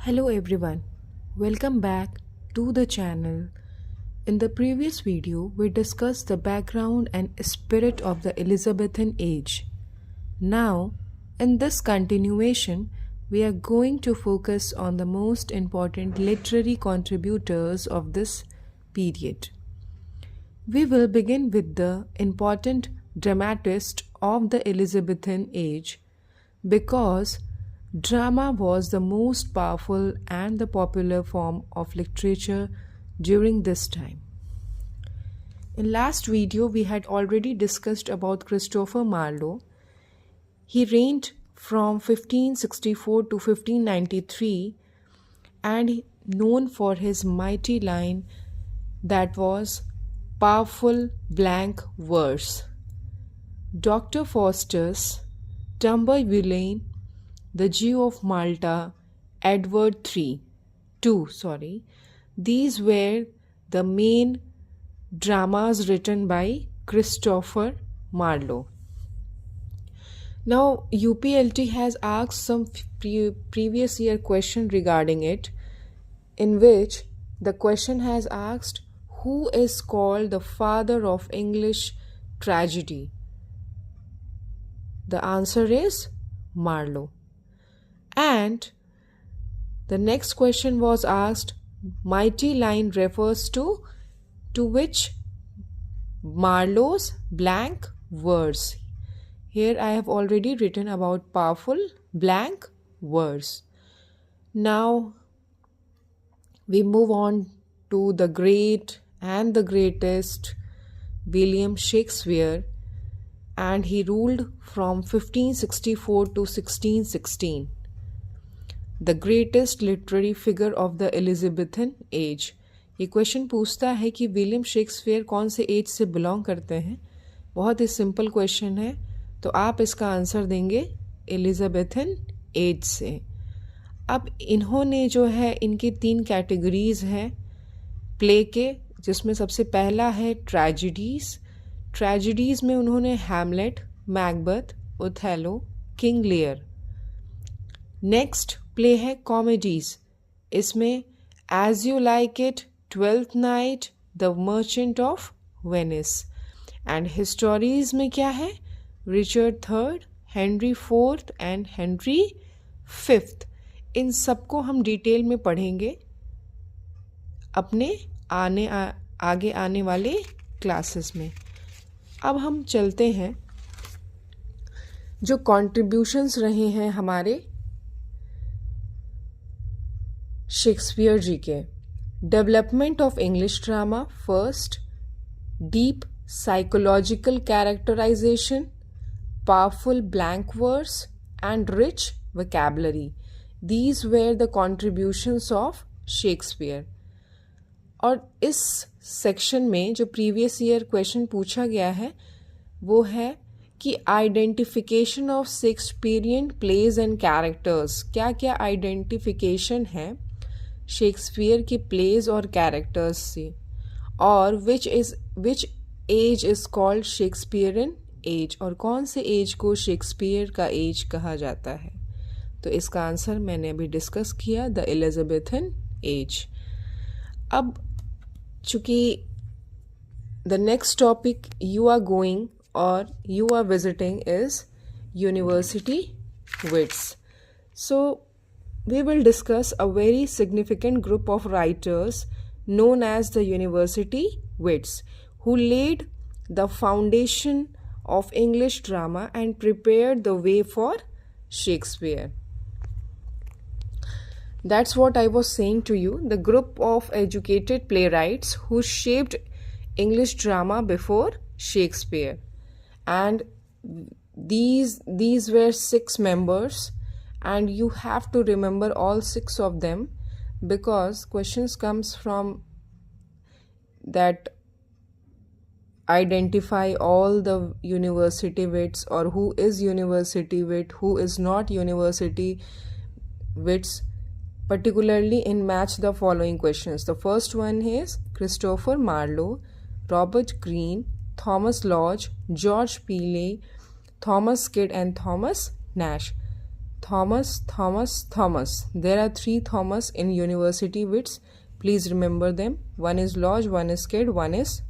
Hello everyone, welcome back to the channel. In the previous video, we discussed the background and spirit of the Elizabethan age. Now, in this continuation, we are going to focus on the most important literary contributors of this period. We will begin with the important dramatist of the Elizabethan age because drama was the most powerful and the popular form of literature during this time. In last video we had already discussed about Christopher Marlowe. He reigned from 1564 to 1593 and known for his mighty line that was powerful blank verse. Dr. Faustus, Tamburlaine, the Jew of Malta, Edward II. These were the main dramas written by Christopher Marlowe. Now, UPLT has asked some previous year question regarding it, in which the question has asked, who is called the father of English tragedy? The answer is Marlowe. And the next question was asked, mighty line refers to which Marlowe's blank verse. Here I have already written about powerful blank verse. Now we move on to the great and the greatest William Shakespeare, and he ruled from 1564 to 1616. The greatest literary figure of the Elizabethan age. ये question पूछता है कि William Shakespeare कौन से as से belong करते हैं. बहुत ही सिंपल क्वेश्चन है, तो आप इसका आंसर देंगे एलिजाबेथन एज से. अब इन्होंने जो है, इनकी 3 कैटेगरीज हैं प्ले के, जिसमें सबसे पहला है ट्रेजिडीज़. ट्रेजिडीज़ में उन्होंने Hamlet, Macbeth, Othello, King Lear. Next play है कॉमेडीज. इसमें as you like it, twelfth night, the merchant of Venice. And histories में क्या है, Richard third, Henry fourth and Henry fifth. इन सबको हम डिटेल में पढ़ेंगे अपने आगे आने वाले क्लासेस में. अब हम चलते हैं जो कंट्रीब्यूशंस रहे हैं हमारे शेक्सपियर जी के. Development of English drama. First, deep psychological characterisation, powerful blank verse and rich vocabulary. These were the contributions of Shakespeare. और इस सेक्शन में जो प्रीवियस ईयर क्वेश्चन पूछा गया है वो है कि identification of Shakespearean plays and characters. क्या क्या आइडेंटिफिकेशन है शेक्सपियर के प्लेज और कैरेक्टर्स से, और which age is called Shakespearean age, और कौन से एज को शेक्सपियर का एज कहा जाता है. तो इसका आंसर मैंने अभी डिस्कस किया, द एलिजाबेथन एज. अब चूंकि the next topic you are going or you are visiting is university wits. So we will discuss a very significant group of writers known as the university wits, who laid the foundation of English drama and prepared the way for Shakespeare. That's what I was saying to you, the group of educated playwrights who shaped English drama before Shakespeare. And these were 6 members, and you have to remember all 6 of them, because questions comes from that identify all the university wits, or who is university wit, who is not university wits, particularly in match the following questions. The first one is Christopher Marlowe, Robert Greene, Thomas Lodge, George Peele, Thomas Kidd and Thomas Nash. Thomas. There are 3 Thomas in University Wits. Please remember them. One is Lodge, one is Kidd, one is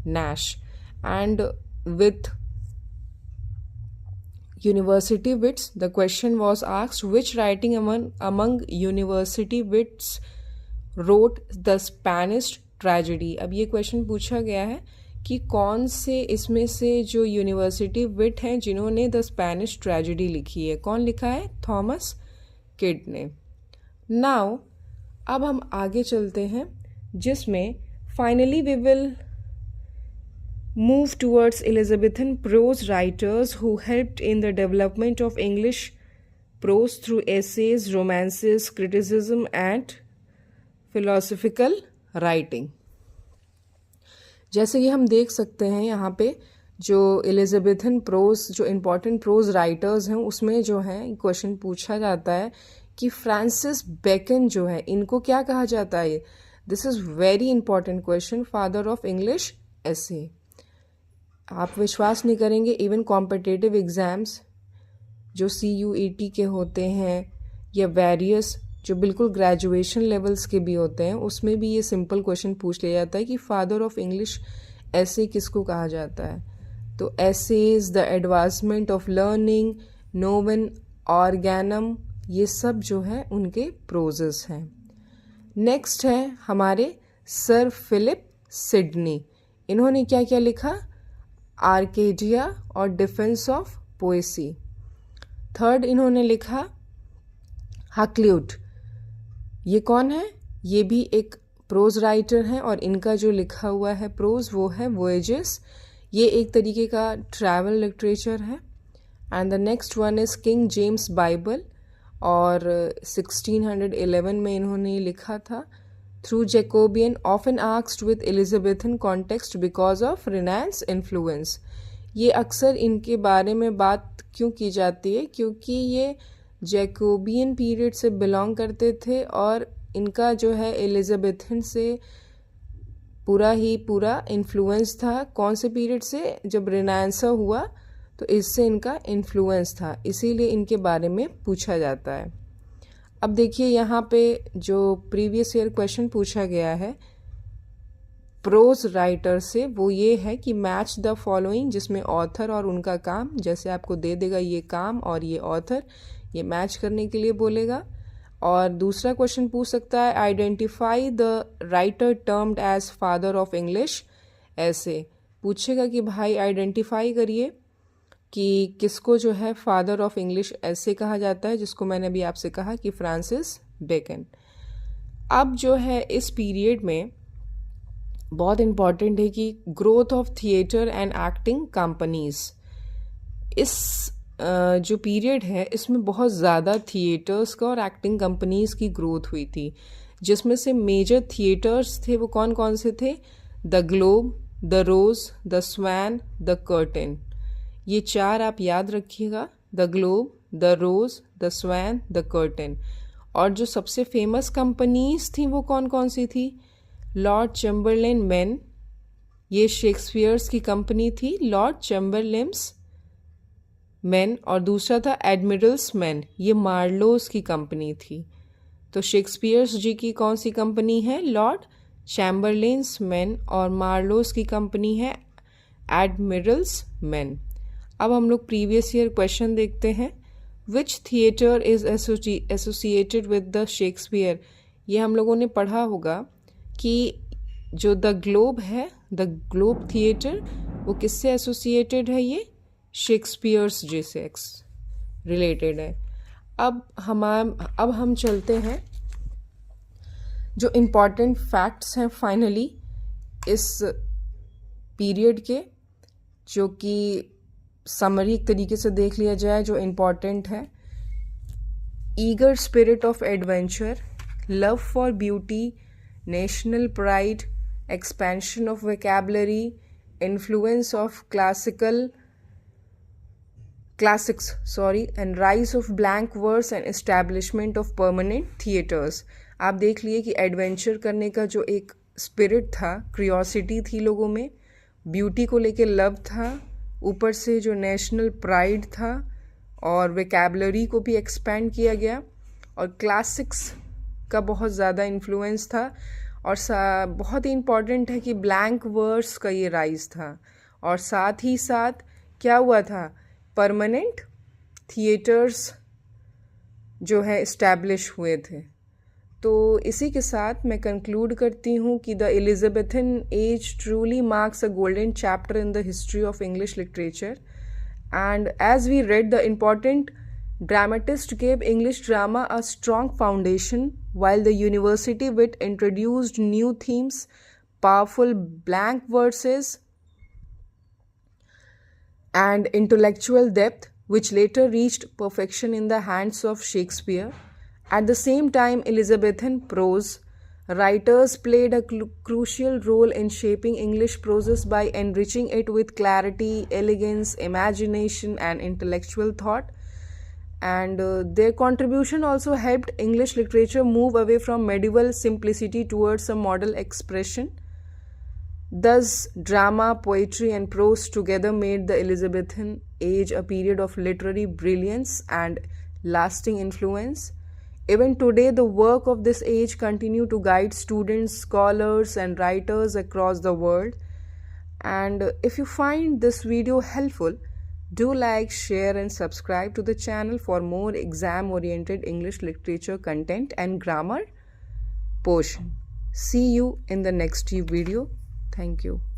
Nash. And with University Wits, the question was asked, which writing among University Wits wrote the Spanish tragedy? अब ये question पूछा गया है कि कौन से इसमें से जो यूनिवर्सिटी विट हैं जिन्होंने द स्पेनिश ट्रेजेडी लिखी है, कौन लिखा है? थॉमस किड ने। नाउ अब हम आगे चलते हैं, जिसमें finally we will move towards Elizabethan prose writers who helped in the development of English prose through essays, romances, criticism and philosophical writing. जैसे कि हम देख सकते हैं यहाँ पे जो एलिजाबेथन प्रोज, जो इम्पॉर्टेंट प्रोज राइटर्स हैं, उसमें जो है क्वेश्चन पूछा जाता है कि फ्रांसिस बेकन जो है, इनको क्या कहा जाता है? This is very important question, father of English essay. आप विश्वास नहीं करेंगे, इवन कॉम्पिटिटिव एग्ज़ाम्स जो CUET के होते हैं या वेरियस जो बिल्कुल ग्रेजुएशन लेवल्स के भी होते हैं, उसमें भी ये सिंपल क्वेश्चन पूछ लिया जाता है कि फादर ऑफ इंग्लिश ऐसे किसको कहा जाता है। तो essays, the advancement of learning, Novum Organum, ये सब जो है उनके प्रोजेस हैं। नेक्स्ट है हमारे सर फिलिप सिडनी। इन्होंने क्या क्या लिखा? आर्केडिया और डिफेंस ऑफ पोएसी। थर्ड इन्होंने लिखा हक्ल्यूट। ये कौन है? ये भी एक प्रोज राइटर हैं और इनका जो लिखा हुआ है प्रोज वो है वोएजेस। ये एक तरीके का ट्रैवल लिटरेचर है। And the next one is King James Bible, और 1611 में इन्होंने लिखा था। Through Jacobean, often asked with Elizabethan context because of renaissance influence. ये अक्सर इनके बारे में बात क्यों की जाती है? क्योंकि ये जैकोबियन पीरियड से बिलोंग करते थे और इनका जो है एलिजाबेथन से पूरा इन्फ्लुएंस था। कौन से पीरियड से? जब रिनेंस हुआ तो इससे इनका इन्फ्लुएंस था, इसीलिए इनके बारे में पूछा जाता है। अब देखिए यहाँ पे जो प्रीवियस ईयर क्वेश्चन पूछा गया है प्रोज राइटर से, वो ये है कि मैच द फॉलोइंग, जिसमें ऑथर और उनका काम, जैसे आपको दे देगा ये काम और ये ऑथर, ये मैच करने के लिए बोलेगा। और दूसरा क्वेश्चन पूछ सकता है identify the writer termed as father of English ऐसे। पूछेगा कि भाई आइडेंटिफाई करिए कि किसको जो है फादर ऑफ इंग्लिश ऐसे कहा जाता है, जिसको मैंने अभी आपसे कहा कि फ्रांसिस बेकन। अब जो है इस पीरियड में बहुत इम्पॉर्टेंट है कि growth of theatre and acting companies. इस जो पीरियड है इसमें बहुत ज़्यादा थिएटर्स का और एक्टिंग कंपनीज की ग्रोथ हुई थी, जिसमें से मेजर थिएटर्स थे वो कौन कौन से थे? The Globe, the Rose, the Swan, the Curtain. ये 4 आप याद रखिएगा, the Globe, the Rose, the Swan, the Curtain. और जो सबसे फेमस कंपनीज थी वो कौन कौन सी थी? लॉर्ड चैम्बरलेन मेन, ये शेक्सपियर्स की कंपनी थी, लॉर्ड चैम्बरलेन्स मेन, और दूसरा था एडमिरल्स मेन, ये मार्लोस की कंपनी थी। तो शेक्सपियर्स जी की कौन सी कंपनी है? लॉर्ड चैम्बरलेन्स मेन, और मार्लोस की कंपनी है एडमिरल्स मेन। अब हम लोग प्रीवियस ईयर क्वेश्चन देखते हैं। Which theatre is associated with the Shakespeare? ये हम लोगों ने पढ़ा होगा कि जो द ग्लोब है, द ग्लोब थिएटर, वो किससे एसोसिएटेड है? ये शेक्सपियर्स जी से रिलेटेड है। अब हम चलते हैं जो इम्पॉर्टेंट फैक्ट्स हैं फाइनली इस पीरियड के, जो कि समरी एक तरीके से देख लिया जाए जो इम्पॉर्टेंट है। Eager spirit of adventure, love for beauty, national pride, expansion of vocabulary, influence of classics, and rise of blank verse and establishment of permanent theaters। आप देख लिए कि एडवेंचर करने का जो एक स्पिरिट था, क्रियोसिटी थी लोगों में, ब्यूटी को लेके लव था, ऊपर से जो नेशनल प्राइड था, और वेकेबलरी को भी एक्सपेंड किया गया, और क्लासिक्स का बहुत ज़्यादा इन्फ्लुएंस था, और बहुत ही इम्पॉर्टेंट है कि ब्लैंक वर्ड्स का ये राइज था, और साथ ही साथ क्या हुआ था, परमानेंट थिएटर्स जो है इस्टेब्लिश हुए थे। तो इसी के साथ मैं कंक्लूड करती हूँ कि the Elizabethan age truly marks a golden chapter in the history of English literature, and as we read, the important dramatist gave English drama a strong foundation, while the university wit introduced new themes, powerful blank verses, and intellectual depth, which later reached perfection in the hands of Shakespeare. At the same time, Elizabethan prose writers played a crucial role in shaping English prose by enriching it with clarity, elegance, imagination, and intellectual thought. And their contribution also helped English literature move away from medieval simplicity towards a model expression. Thus, drama, poetry, and prose together made the Elizabethan age a period of literary brilliance and lasting influence. Even today, the work of this age continue to guide students, scholars, and writers across the world. And if you find this video helpful, do like, share, and subscribe to the channel for more exam-oriented English literature content and grammar portion. See you in the next video. Thank you.